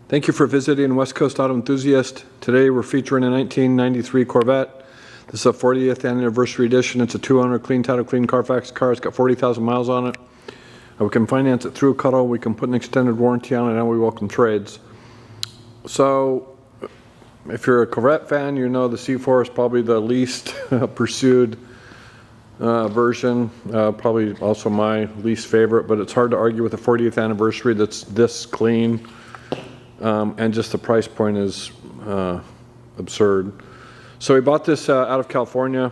Thank you for visiting West Coast Auto Enthusiast. Today we're featuring a 1993 Corvette. This is a 40th Anniversary Edition. It's a 2-owner, clean title, clean Carfax car. It's got 40,000 miles on it. We can finance it through a cuddle. We can put an extended warranty on it, and we welcome trades. So, if you're a Corvette fan, you know the C4 is probably the least pursued version. Probably also my least favorite, but it's hard to argue with a 40th anniversary that's this clean. And just the price point is absurd. So we bought this out of California.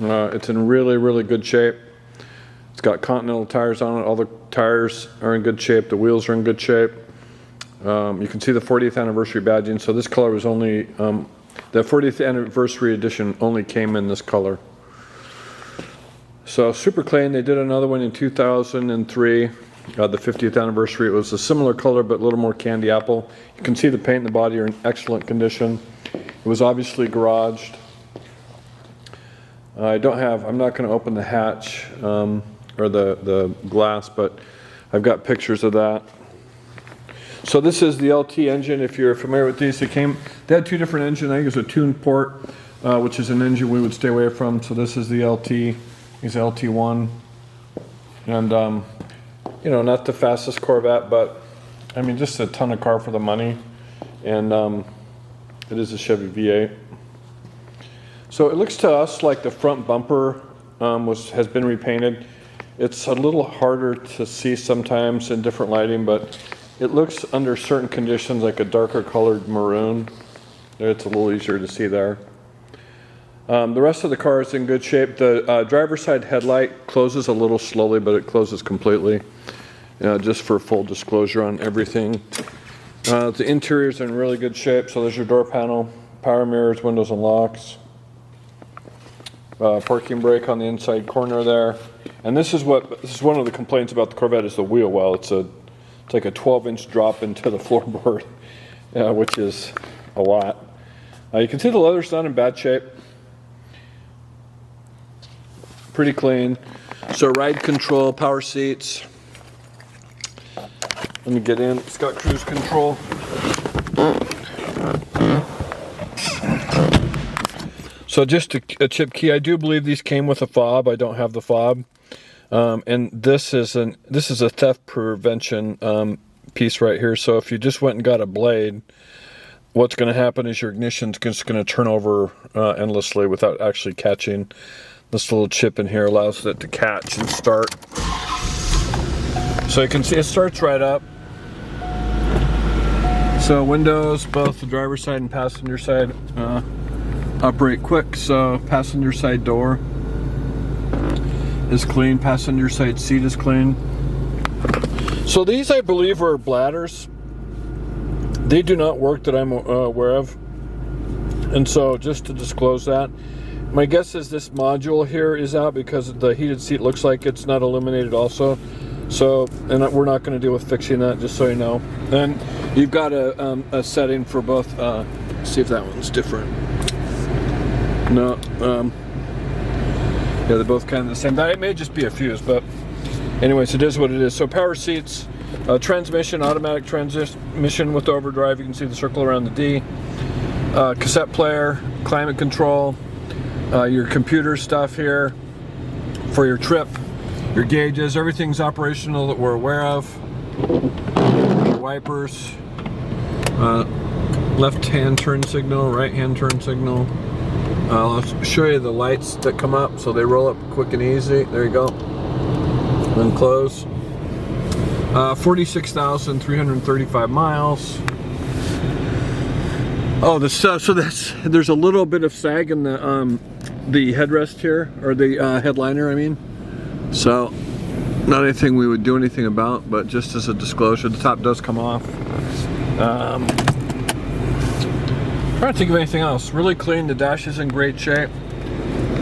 It's in really, really good shape. It's got Continental tires on it. All the tires are in good shape. The wheels are in good shape. You can see the 40th anniversary badging. So this color was only, the 40th anniversary edition only came in this color. So super clean. They did another one in 2003. The 50th anniversary. It was a similar color but a little more candy apple. You can see the paint and the body are in excellent condition. It was obviously garaged. I'm not going to open the hatch or the glass, but I've got pictures of that. So this is the LT engine. If you're familiar with these, they had two different engines. I think it was a tuned port, which is an engine we would stay away from. So this is the LT. It's LT1, and you know, not the fastest Corvette, but I mean, just a ton of car for the money, and it is a Chevy V8. So it looks to us like the front bumper has been repainted. It's a little harder to see sometimes in different lighting, but it looks under certain conditions like a darker colored maroon. It's a little easier to see there. The rest of the car is in good shape. The driver's side headlight closes a little slowly, but it closes completely. Just for full disclosure on everything. The interior is in really good shape. So there's your door panel, power mirrors, windows and locks. Parking brake on the inside corner there. And this is one of the complaints about the Corvette is the wheel well. It's like a 12-inch drop into the floorboard, which is a lot. You can see the leather's not in bad shape. Pretty clean. So ride control, power seats. Let me get in. It's got cruise control. So just a chip key. I do believe these came with a fob. I don't have the fob. And this is a theft prevention piece right here. So if you just went and got a blade, what's going to happen is your ignition's just going to turn over endlessly without actually catching. This little chip in here allows it to catch and start. So you can see it starts right up. So windows, both the driver's side and passenger side, operate quick. So passenger side door is clean. Passenger side seat is clean. So these, I believe, are bladders. They do not work that I'm aware of. And so just to disclose that, my guess is this module here is out because the heated seat looks like it's not illuminated also. So, and we're not going to deal with fixing that, just so you know. And you've got a setting for both. See if that one's different. No, yeah, they're both kind of the same. It may just be a fuse, but anyways, it is what it is. So power seats, transmission, automatic transmission with overdrive. You can see the circle around the D. Cassette player, climate control. Your computer stuff here for your trip, your gauges, everything's operational that we're aware of. Wipers, left-hand turn signal, right-hand turn signal. I'll show you the lights that come up, so they roll up quick and easy. There you go. Then close. 46,335 miles. Oh, there's a little bit of sag in the headrest here, or the headliner, I mean. So, not anything we would do anything about, but just as a disclosure, the top does come off. I'm trying to think of anything else. Really clean. The dash is in great shape.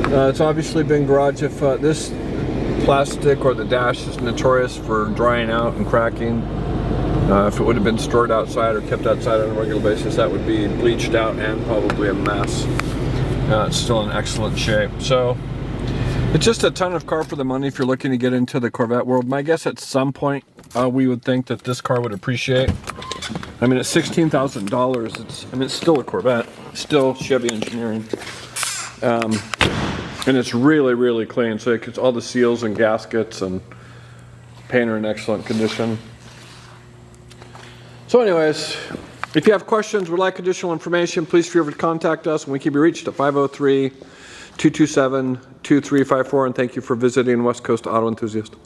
It's obviously been garage. If this plastic or the dash is notorious for drying out and cracking. If it would have been stored outside or kept outside on a regular basis, that would be bleached out and probably a mess. It's still in excellent shape. So it's just a ton of car for the money if you're looking to get into the Corvette world. My guess at some point we would think that this car would appreciate. I mean, at $16,000, it's still a Corvette, still Chevy engineering. And it's really, really clean. So it's all the seals and gaskets and paint are in excellent condition. So anyways, if you have questions or would like additional information, please feel free to contact us, and we can be reached at 503-227-2354. And thank you for visiting West Coast Auto Enthusiast.